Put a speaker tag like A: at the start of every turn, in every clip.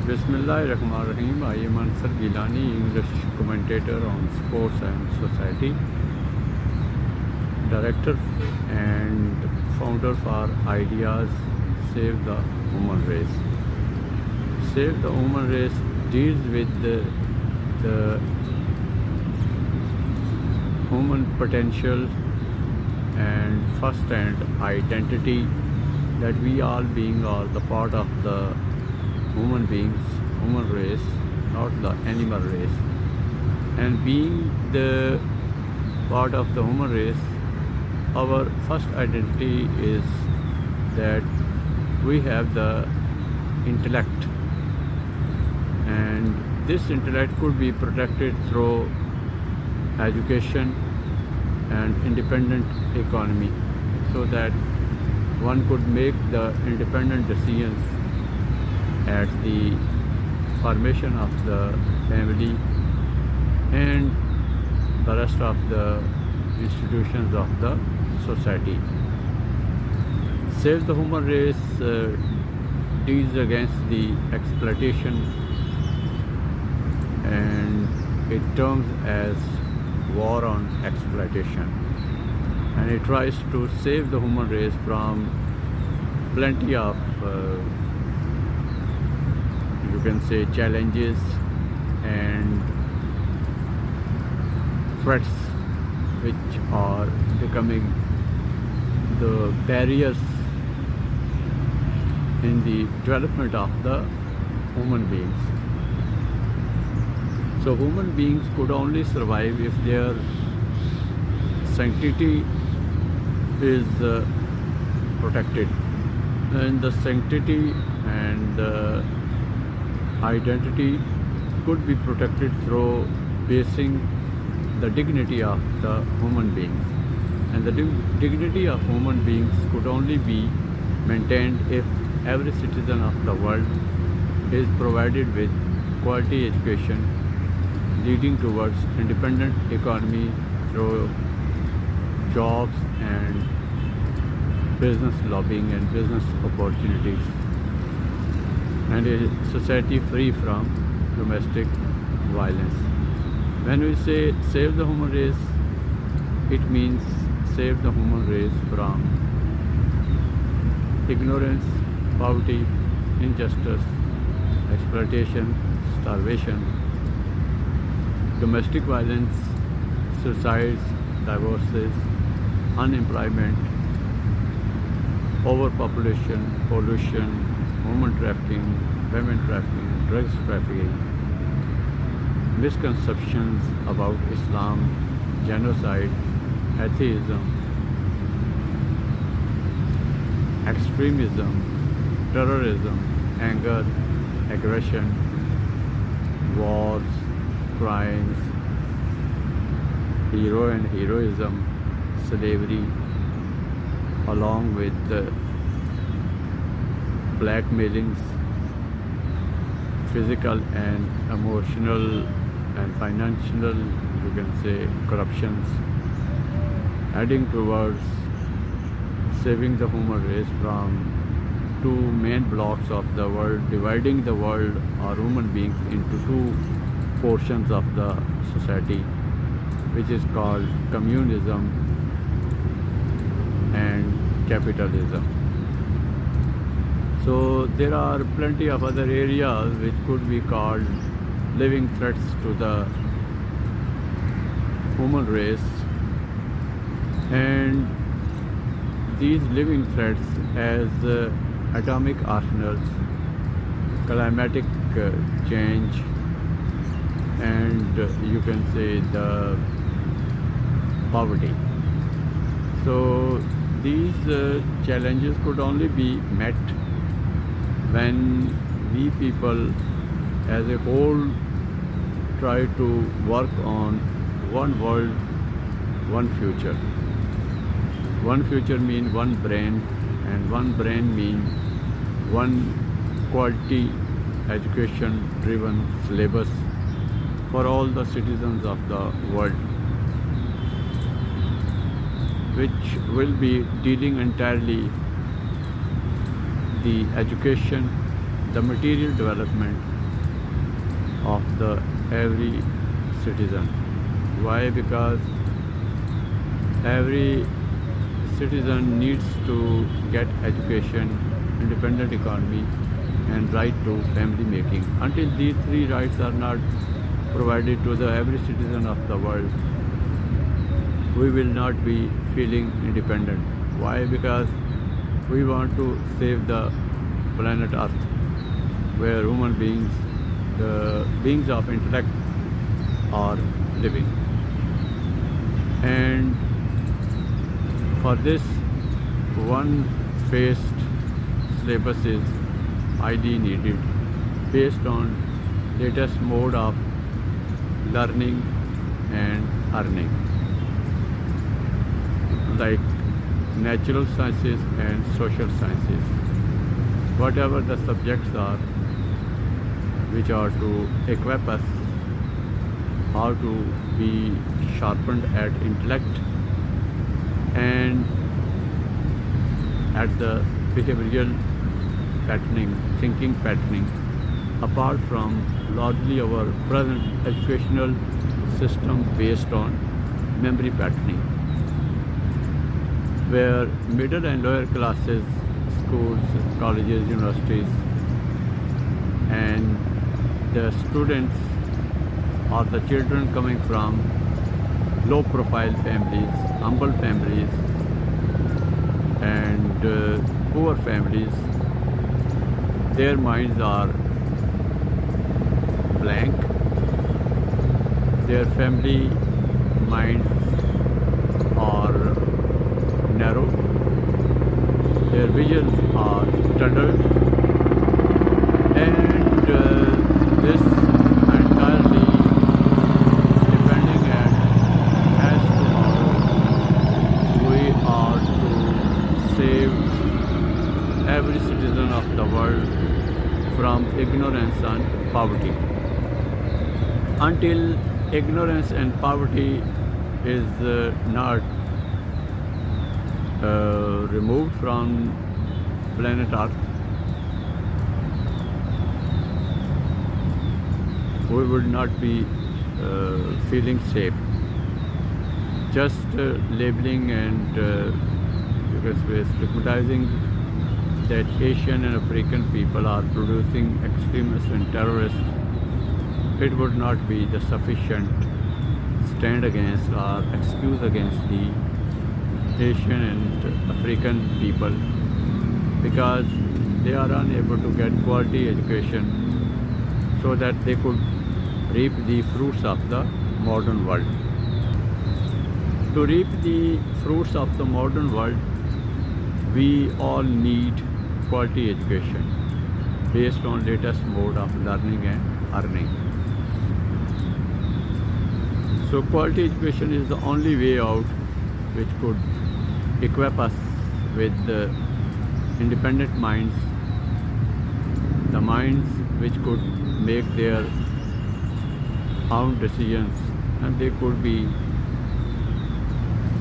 A: Bismillahirrahmanirrahim. I am Ansar Gilani, English commentator on sports and society, director and founder for Ideas Save the Human Race. Save the Human Race deals with the human potential and first-hand identity that we all being are the part of the human beings, human race, not the animal race. And being the part of the human race, our first identity is that we have the intellect, and this intellect could be protected through education and independent economy, so that one could make the independent decisions at the formation of the family and the rest of the institutions of the society. Save the Human Race deals against the exploitation, and it terms as war on exploitation, and it tries to save the human race from plenty of you can say challenges and threats which are becoming the barriers in the development of the human beings. So human beings could only survive if their sanctity is protected, and the sanctity and the identity could be protected through basing the dignity of the human beings. And the dignity of human beings could only be maintained if every citizen of the world is provided with quality education, leading towards independent economy through jobs and business lobbying and business opportunities, and a society free from domestic violence. When we say save the human race, it means save the human race from ignorance, poverty, injustice, exploitation, starvation, domestic violence, suicides, divorces, unemployment, overpopulation, pollution, human trafficking, women trafficking, drugs trafficking, misconceptions about Islam, genocide, atheism, extremism, terrorism, anger, aggression, wars, crimes, hero and heroism, slavery, along with blackmailings, physical and emotional and financial, you can say, corruptions, heading towards saving the human race from two main blocks of the world, dividing the world or human beings into two portions of the society, which is called communism and capitalism. So there are plenty of other areas which could be called living threats to the human race, and these living threats as atomic arsenals, climatic change, and you can say the poverty. So these challenges could only be met when we people as a whole try to work on one world, one future. One future means one brain, and one brain means one quality education driven syllabus for all the citizens of the world, which will be dealing entirely the education, the material development, of the every citizen. Why? Because every citizen needs to get education, independent economy, and right to family making. Until these three rights are not provided to the every citizen of the world, we will not be feeling independent. Why? Because we want to save the planet Earth, where human beings, the beings of intellect, are living. And for this, one-faced syllabus is ID needed, based on latest mode of learning and earning, like natural sciences and social sciences. Whatever the subjects are, which are to equip us how to be sharpened at intellect and at the behavioral patterning, thinking patterning, apart from largely our present educational system based on memory patterning, where middle and lower classes, schools, colleges, universities, and the students or the children coming from low profile families, humble families, and poor families, their minds are blank, their family minds are narrow, their visions are tunneled, and this entirely depending as to how we are to save every citizen of the world from ignorance and poverty. Until ignorance and poverty is not removed from planet Earth, we would not be feeling safe. Just labeling and because we're stigmatizing that Asian and African people are producing extremists and terrorists, it would not be the sufficient stand against or excuse against the Asian and African people, because they are unable to get quality education so that they could reap the fruits of the modern world. To reap the fruits of the modern world, we all need quality education based on latest mode of learning and earning. So quality education is the only way out which could equip us with independent minds, the minds which could make their own decisions, and they could be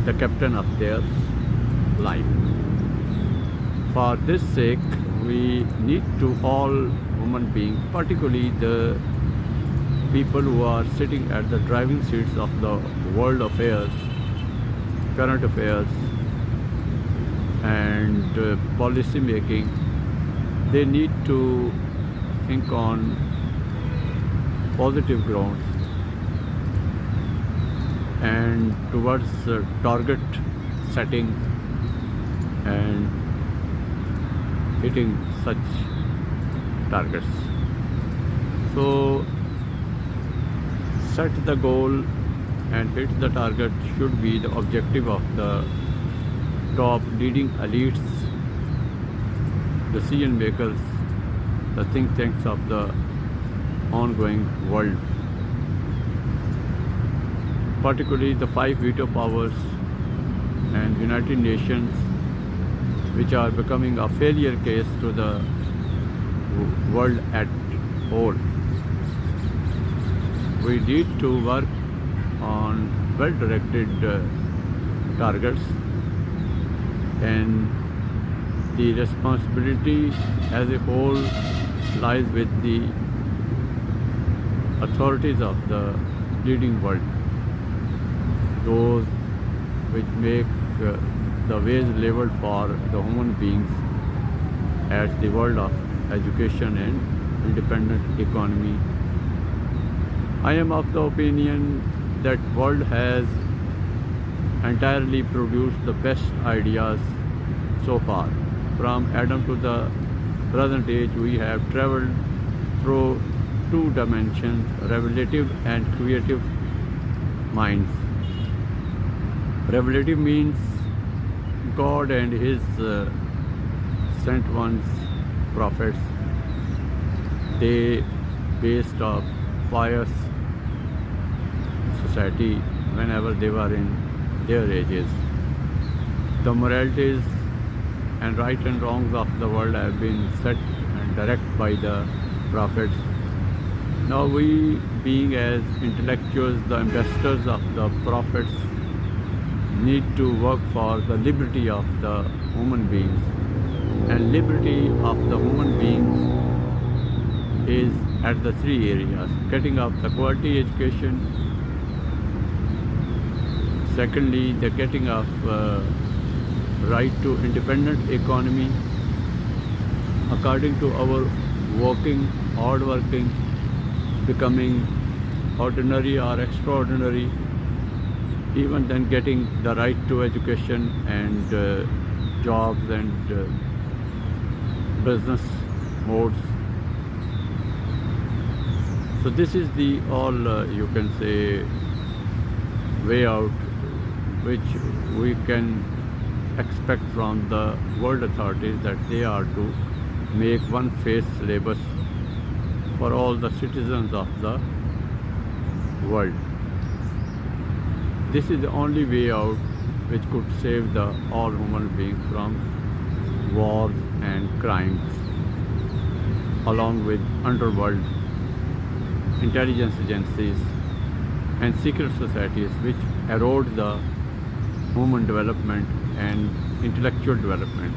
A: the captain of their life. For this sake, we need to all human beings, particularly the people who are sitting at the driving seats of the world affairs, current affairs, and policy making, they need to think on positive grounds and towards target setting and hitting such targets. So set the goal and hit the target should be the objective of the top leading elites, decision makers, the think tanks of the ongoing world, particularly the 5 veto powers and United Nations, which are becoming a failure case to the world at whole. We need to work on well-directed targets, and the responsibility as a whole lies with the authorities of the leading world, those which make the ways leveled for the human beings as the world of education and independent economy. I am of the opinion that world has entirely produced the best ideas so far. From Adam to the present age, we have traveled through two dimensions, revelative and creative minds. Revelative means God and His sent ones, prophets. They based a pious society whenever they were in their ages. The moralities and right and wrongs of the world have been set and directed by the prophets. Now we, being as intellectuals, the ambassadors of the prophets, need to work for the liberty of the human beings. And liberty of the human beings is at the three areas: getting of the quality education, secondly the getting of right to independent economy according to our working, hard working, becoming ordinary or extraordinary, even then getting the right to education and jobs and business modes. So this is the all you can say way out which we can expect from the world authorities, that they are to make one face syllabus for all the citizens of the world. This is the only way out which could save the all human beings from wars and crimes, along with underworld, intelligence agencies and secret societies which erode the human development and intellectual development,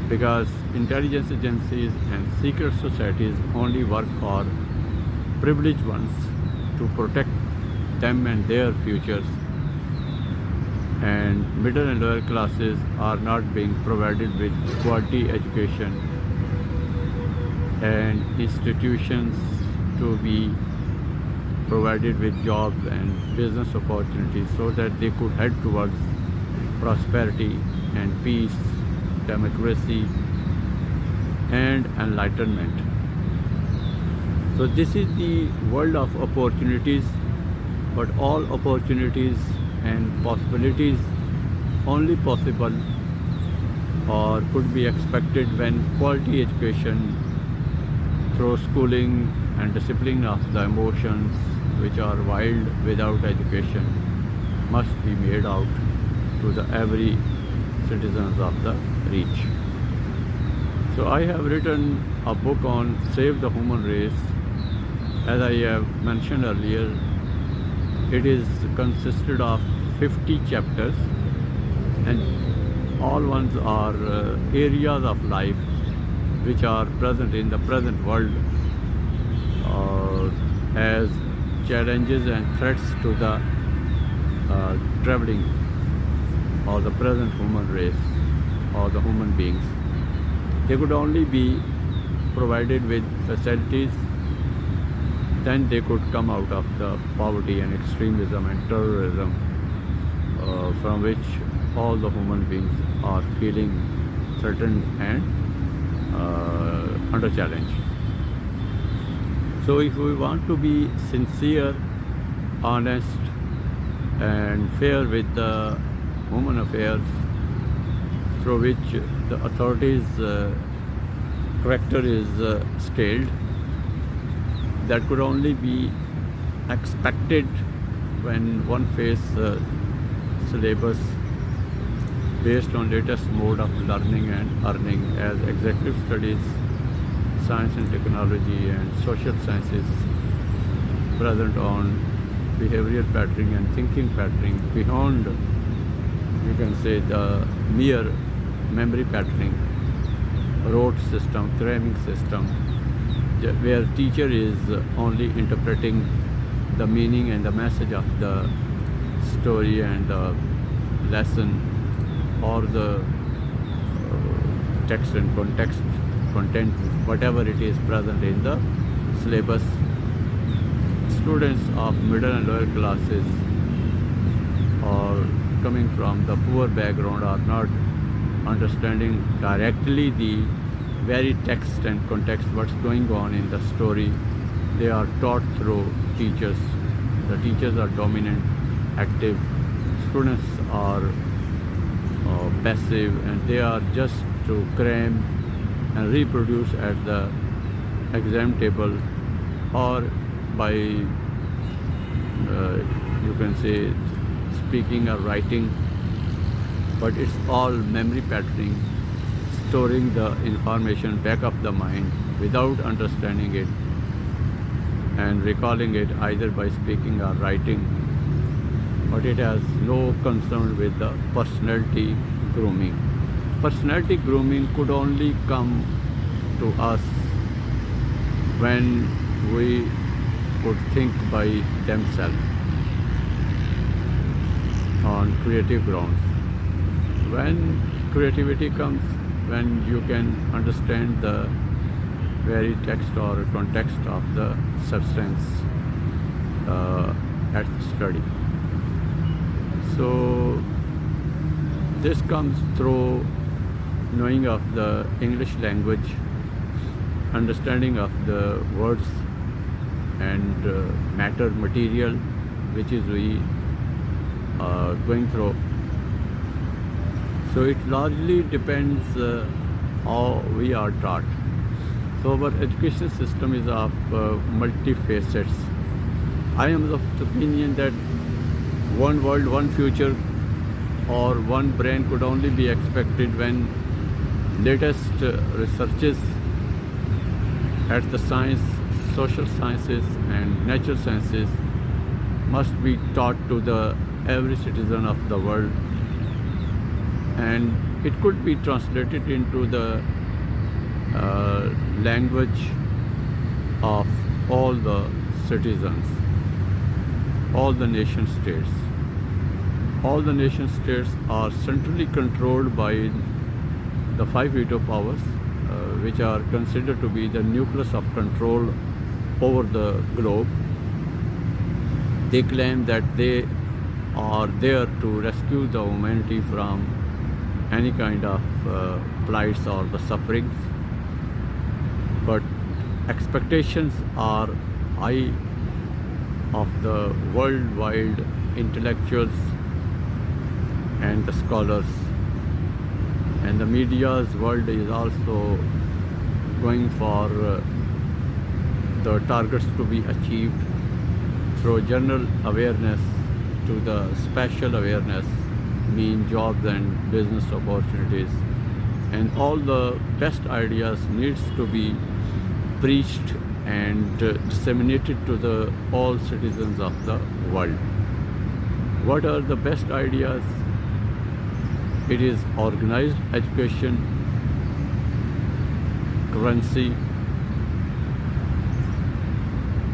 A: because intelligence agencies and secret societies only work for privileged ones to protect them and their futures, and middle and lower classes are not being provided with quality education and institutions to be provided with jobs and business opportunities so that they could head towards prosperity and peace, democracy and enlightenment. So this is the world of opportunities, but all opportunities and possibilities only possible or could be expected when quality education through schooling and discipline of the emotions, which are wild without education, must be made out to the every citizens of the reach. So I have written a book on Save the Human Race. As I have mentioned earlier, it is consisted of 50 chapters, and all ones are areas of life which are present in the present world as challenges and threats to the traveling or the present human race or the human beings. They could only be provided with facilities, then they could come out of the poverty and extremism and terrorism from which all the human beings are feeling threatened and under challenge. So if we want to be sincere, honest and fair with the human affairs through which the authorities' character is scaled, that could only be expected when one face syllabus based on latest mode of learning and earning, as executive studies, science and technology and social sciences present on behavioral patterning and thinking patterning beyond, you can say, the mere memory patterning, rote system, cramming system where teacher is only interpreting the meaning and the message of the story and the lesson, or the text and content, whatever it is present in the syllabus. Students of middle and lower classes or coming from the poor background are not understanding directly the very text and context what's going on in the story. They are taught through teachers. The teachers are dominant, active. Students are passive, and they are just to cram and reproduce at the exam table, or by you can say speaking or writing, but it's all memory patterning, storing the information back of the mind without understanding it and recalling it either by speaking or writing. But it has no concern with the personality grooming. Personality grooming could only come to us when we could think by themselves on creative grounds. When creativity comes, when you can understand the very text or context of the substance at study. So this comes through knowing of the English language, understanding of the words and matter, material, which is we going through. So it largely depends how we are taught. So our education system is of multi-facets. I am of the opinion that one world, one future, or one brain could only be expected when latest researches at the science, social sciences and natural sciences must be taught to the every citizen of the world, and it could be translated into the language of all the citizens, all the nation states. All the nation states are centrally controlled by the 5 veto powers, which are considered to be the nucleus of control over the globe. They claim that they are there to rescue the humanity from any kind of plights or the sufferings. But expectations are high of the worldwide intellectuals and the scholars, and the media's world is also going for the targets to be achieved through general awareness to the special awareness, mean jobs and business opportunities, and all the best ideas needs to be preached and disseminated to the all citizens of the world. What are the best ideas? It is organized education, currency,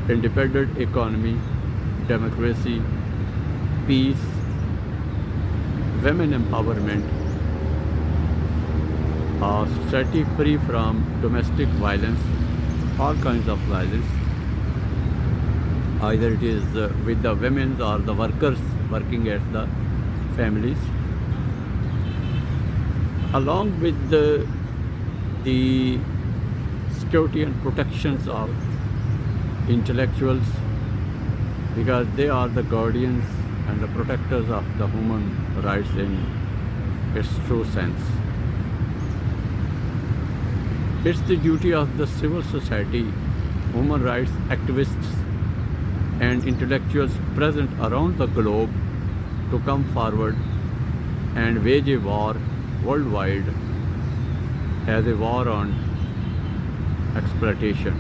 A: independent economy, democracy, peace, women empowerment, a society free from domestic violence, all kinds of violence, either it is with the women or the workers working at the families, along with the security and protections of intellectuals, because they are the guardians and the protectors of the human rights in its true sense. It's the duty of the civil society, human rights activists and intellectuals present around the globe to come forward and wage a war worldwide as a war on exploitation.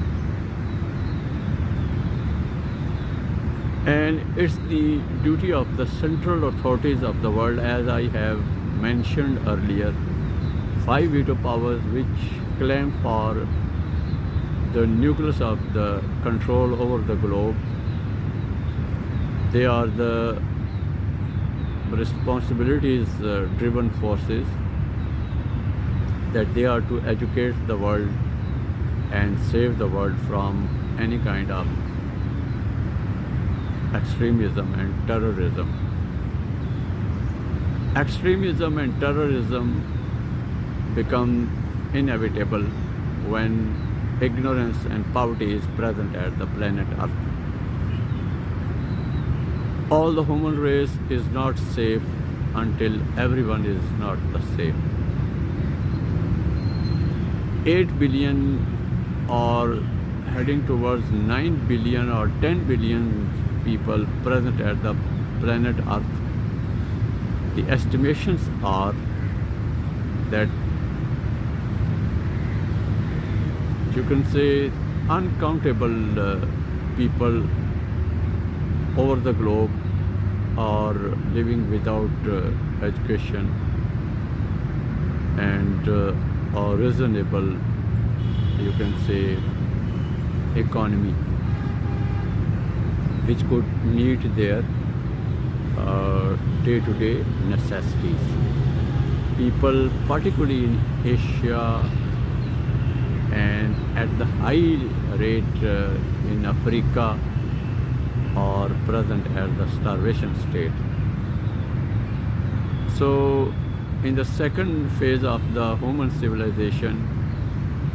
A: And it's the duty of the central authorities of the world, as I have mentioned earlier, 5 veto powers which claim for the nucleus of the control over the globe. They are the responsibilities driven forces, that they are to educate the world and save the world from any kind of extremism and terrorism. Extremism and terrorism become inevitable when ignorance and poverty is present at the planet Earth. All the human race is not safe until everyone is not the safe. 8 billion or heading towards 9 billion or 10 billion people present at the planet Earth. The estimations are that you can say uncountable people over the globe are living without education and a reasonable, you can say, economy which could meet their day-to-day necessities. People, particularly in Asia and at the high rate in Africa, are present at the starvation state. So in the second phase of the human civilization,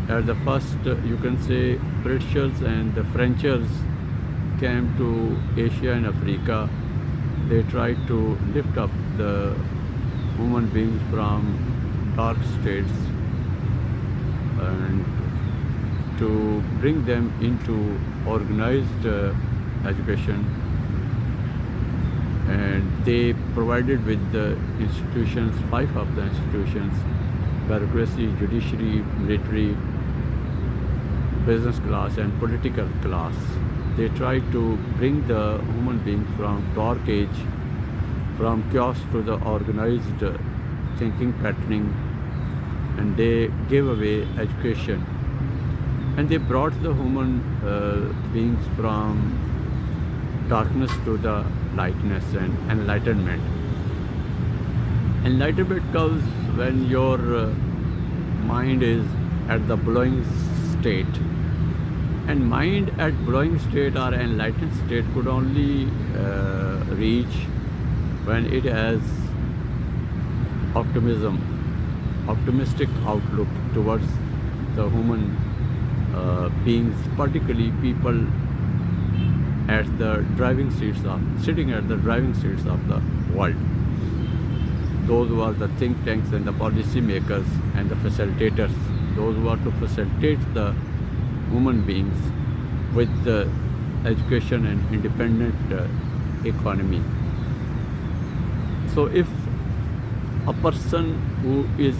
A: at the first, you can say, Britishers and the Frenchers came to Asia and Africa. They tried to lift up the human beings from dark states and to bring them into organized education, and they provided with the institutions, 5 of the institutions: bureaucracy, judiciary, military, business class and political class. They tried to bring the human beings from dark age, from chaos to the organized thinking patterning, and they gave away education, and they brought the human beings from darkness to the lightness and enlightenment. Enlightenment comes when your mind is at the blowing state, and mind at blowing state or enlightened state could only reach when it has optimistic outlook towards the human beings, particularly people at the driving seats sitting at the driving seats of the world. Those who are the think tanks and the policy makers and the facilitators, those who are to facilitate the human beings with the education and independent economy. So if a person who is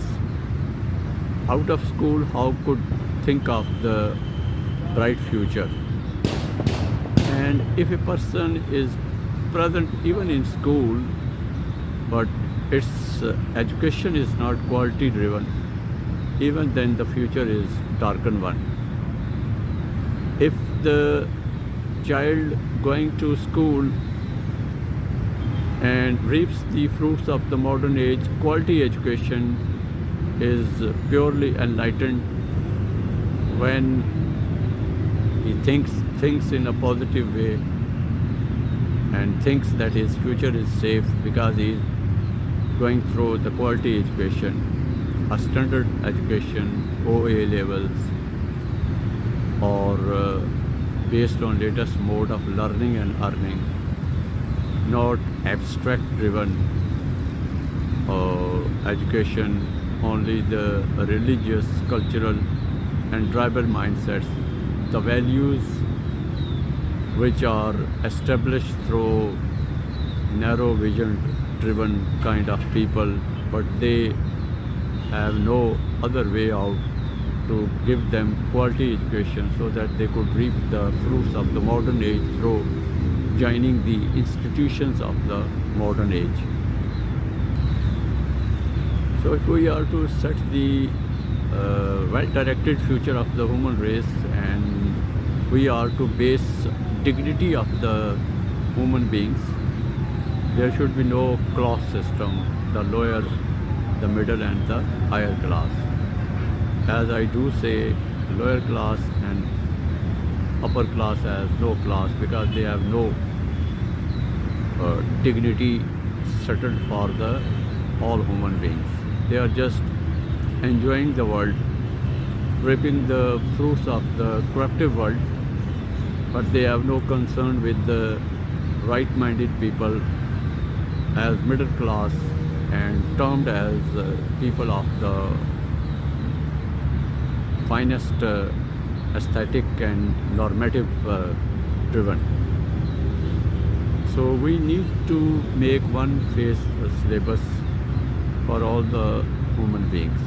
A: out of school, how could think of the bright future? And if a person is present even in school, but its education is not quality driven, even then the future is darkened one. If the child going to school and reaps the fruits of the modern age, quality education is purely enlightened when he thinks in a positive way and thinks that his future is safe because he is going through the quality education, a standard education, OA levels, or based on latest mode of learning and earning, not abstract driven education, only the religious, cultural and tribal mindsets, the values which are established through narrow vision driven kind of people, but they have no other way out to give them quality education so that they could reap the fruits of the modern age through joining the institutions of the modern age. So if we are to set the well-directed future of the human race, and we are to base dignity of the human beings. There should be no class system, the lower, the middle and the higher class. As I do say, lower class and upper class as no class, because they have no dignity settled for the all human beings. They are just enjoying the world, reaping the fruits of the corruptive world, but they have no concern with the right-minded people as middle class and termed as people of the finest aesthetic and normative driven. So we need to make one face syllabus for all the human beings.